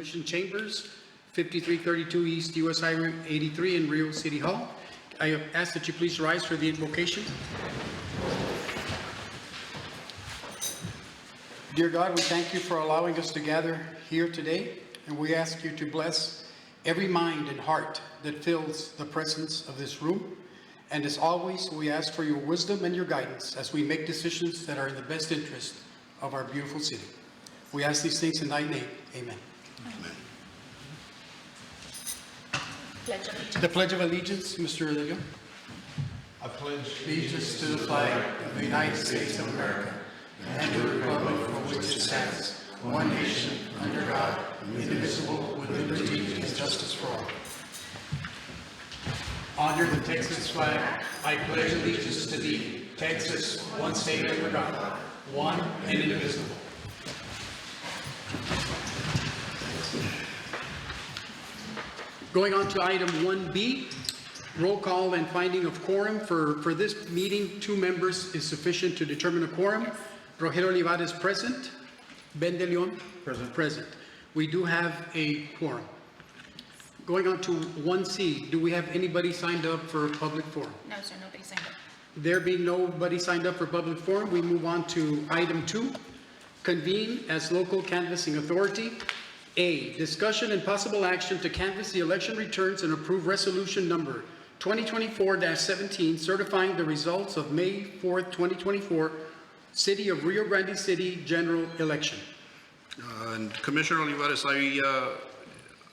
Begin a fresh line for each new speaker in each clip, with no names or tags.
Commission Chambers, 5332 East US Highway 83 in Rio City Hall. I ask that you please rise for the invocation. Dear God, we thank you for allowing us to gather here today, and we ask you to bless every mind and heart that fills the presence of this room. And as always, we ask for your wisdom and your guidance as we make decisions that are in the best interest of our beautiful city. We ask these things in thy name. Amen.
Amen.
The Pledge of Allegiance, Mr. Adelio.
I pledge
Allegiance to the flag of the United States of America and to the republic for which it stands, one nation, under God, indivisible, with liberty and justice for all. Honor the Texas flag. I pledge allegiance to thee, Texas, one state under God, one and indivisible. Going on to item 1B, roll call and finding of quorum. For this meeting, 2 members is sufficient to determine a quorum. Rogelio Olivares present. Ben de Leon present. We do have a quorum. Going on to 1C, do we have anybody signed up for public forum?
No, sir, nobody signed up.
There being nobody signed up for public forum, we move on to item 2, convene as local canvassing authority. A, discussion and possible action to canvass the election returns and approve resolution number 2024-17 certifying the results of May 4th, 2024 City of Rio Grande City general election.
And Commissioner Olivares,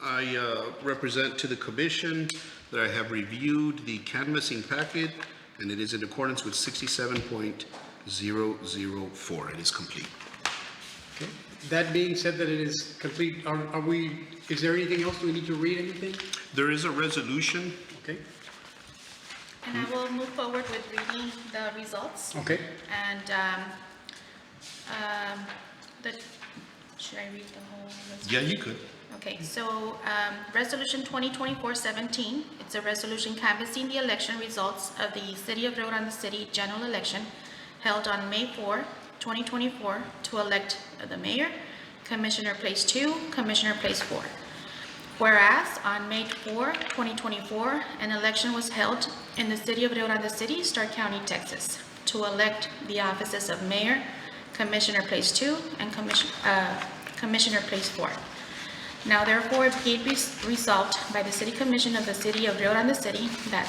I represent to the commission that I have reviewed the canvassing packet, and it is in accordance with 67.004. It is complete.
Okay. That being said that it is complete, is there anything else? Do we need to read anything?
There is a resolution.
Okay.
And I will move forward with reading the results.
Okay.
And should I read the whole resolution?
Yeah, you could.
Okay, so Resolution 2024-17, it's a resolution canvassing the election results of the City of Rio Grande City general election held on May 4, 2024 to elect the mayor, Commissioner Place 2, Commissioner Place 4. Whereas on May 4, 2024, an election was held in the City of Rio Grande City, Stark County, Texas, to elect the offices of mayor, Commissioner Place 2, and Commissioner Place 4. Now therefore be it resolved by the City Commission of the City of Rio Grande City that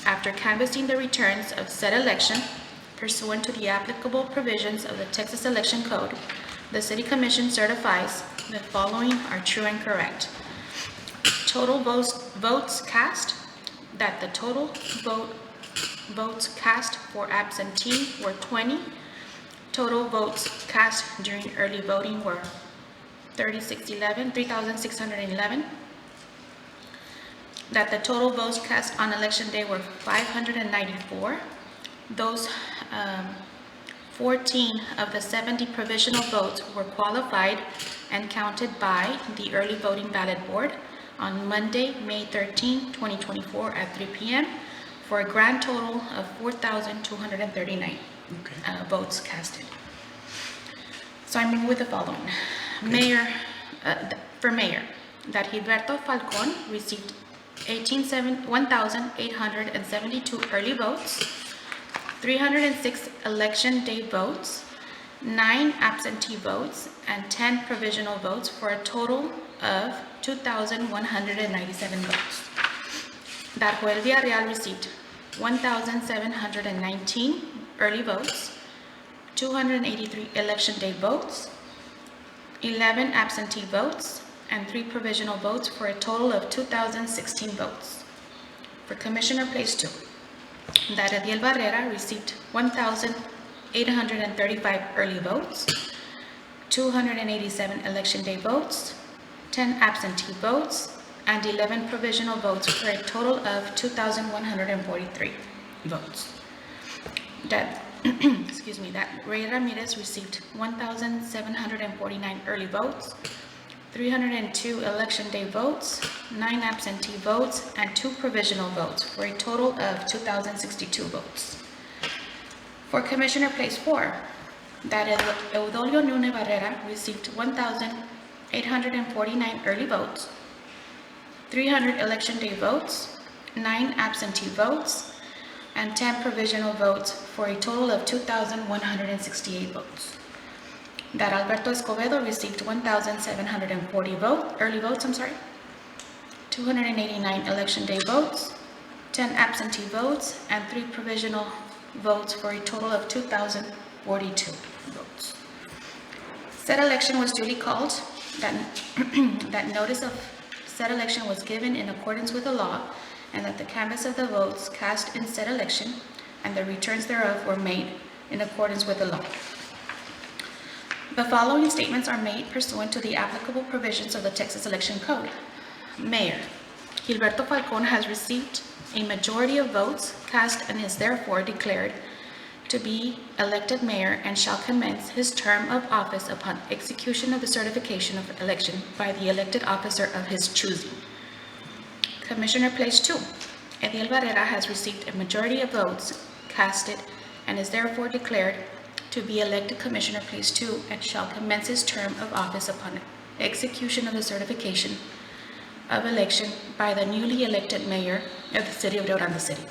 after canvassing the returns of said election pursuant to the applicable provisions of the Texas Election Code, the City Commission certifies the following are true and correct. Total votes cast, that the total votes cast for absentee were 20. Total votes cast during early voting were 3,611. That the total votes cast on election day were 594. Those 14 of the 70 provisional votes were qualified and counted by the early voting ballot board on Monday, May 13, 2024 at 3 p.m. for a grand total of 4,239 votes casted. So I move with the following. For mayor, that Gilberto Falcon received 1,872 early votes, 306 election day votes, 9 absentee votes, and 10 provisional votes for a total of 2,197 votes. That Joel Villarreal received 1,719 early votes, 283 election day votes, 11 absentee votes, and 3 provisional votes for a total of 2,016 votes. For Commissioner Place 2, that Adiel Barrera received 1,835 early votes, 287 election day votes, 10 absentee votes, and 11 provisional votes for a total of 2,143 votes. That excuse me, that Ray Ramirez received 1,749 early votes, 302 election day votes, 9 absentee votes, and 2 provisional votes for a total of 2,062 votes. For Commissioner Place 4, that Eudolio Nune Barrera received 1,800 849 early votes, 300 election day votes, 9 absentee votes, and 10 provisional votes for a total of 2,168 votes. That Alberto Escobedo received 1,740 early votes, 289 election day votes, 10 absentee votes, and 3 provisional votes for a total of 2,042 votes. Said election was duly called, that notice of said election was given in accordance with the law, and that the canvass of the votes cast in said election and the returns thereof were made in accordance with the law. The following statements are made pursuant to the applicable provisions of the Texas Election Code. Mayor, Gilberto Falcón has received a majority of votes cast and is therefore declared to be elected mayor and shall commence his term of office upon execution of the certification of election by the elected officer of his choosing. Commissioner Place 2, Ediel Barrera has received a majority of votes casted and is therefore declared to be elected Commissioner Place 2 and shall commence his term of office upon execution of the certification of election by the newly elected mayor of the city of Rio Grande City.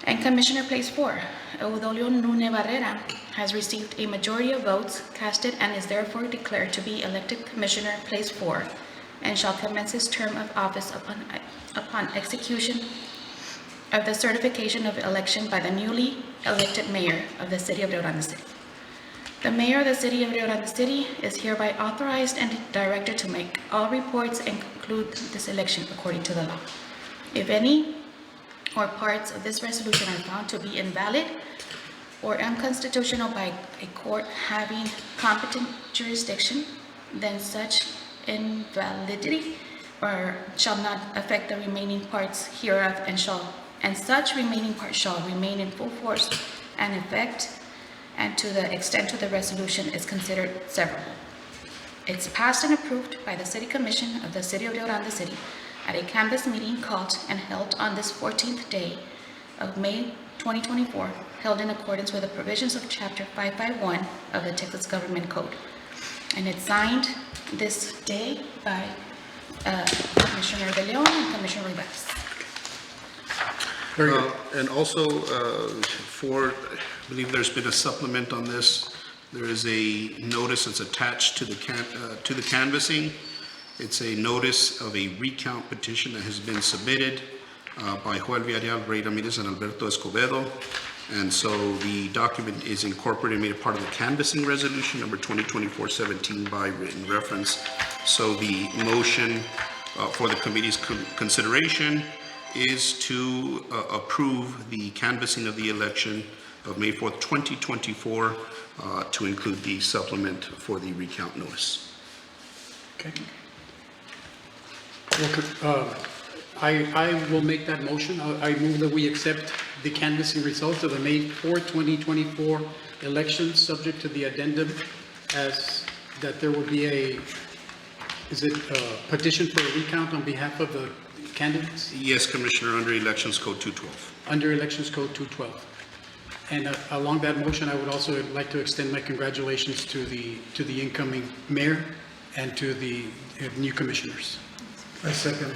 And Commissioner Place 4, Eudolio Nune Barrera, has received a majority of votes casted and is therefore declared to be elected Commissioner Place 4 and shall commence his term of office upon execution of the certification of election by the newly elected mayor of the city of Rio Grande City. The mayor of the city of Rio Grande City is hereby authorized and directed to make all reports and conclude this election according to the law. If any or parts of this resolution are found to be invalid or unconstitutional by a court having competent jurisdiction, then such invalidity or shall not affect the remaining parts hereof and such remaining parts shall remain in full force and effect, and to the extent to the resolution is considered severable. It's passed and approved by the City Commission of the City of Rio Grande City at a canvass meeting called and held on this 14th day of May 2024, held in accordance with the provisions of Chapter 551 of the Texas Government Code. And it's signed this day by Commissioner De Leon and Commissioner Rivas.
Very good.
And also, I believe there's been a supplement on this. There is a notice that's attached to the canvassing. It's a notice of a recount petition that has been submitted by Joel Villarreal, Ray Ramirez, and Alberto Escobedo. And so the document is incorporated and made a part of the canvassing resolution number 2024-17 by written reference. So the motion for the committee's consideration is to approve the canvassing of the election of May 4th, 2024, to include the supplement for the recount notice.
Okay. Well, I will make that motion. I move that we accept the canvassing results of the May 4th, 2024 election, subject to the addendum as that there will be a petition for a recount on behalf of the candidates?
Yes, Commissioner, under Elections Code 212.
Under Elections Code 212. And along that motion, I would also like to extend my congratulations to the incoming mayor and to the new commissioners.
I second.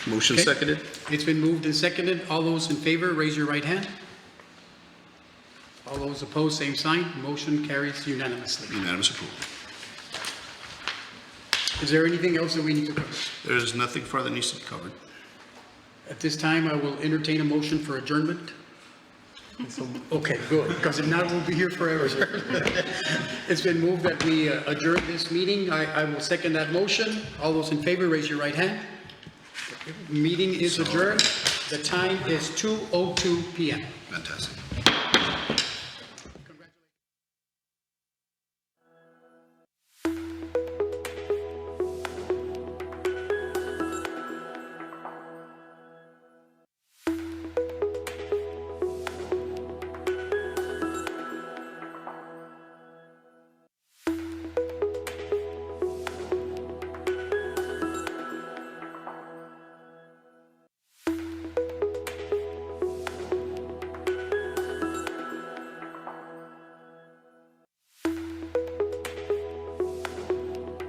Motion
Okay.
seconded.
It's been moved and seconded. All those in favor, raise your right hand. All those opposed, same sign. Motion carries unanimously.
Unanimous approval.
Is there anything else that we need to cover?
There is nothing further needs to be covered.
At this time, I will entertain a motion for adjournment. Okay, good, because if not, we'll be here forever. It's been moved that we adjourn this meeting. I will second that motion. All those in favor, raise your right hand. Meeting is adjourned. The time is 2:02 p.m.
Fantastic.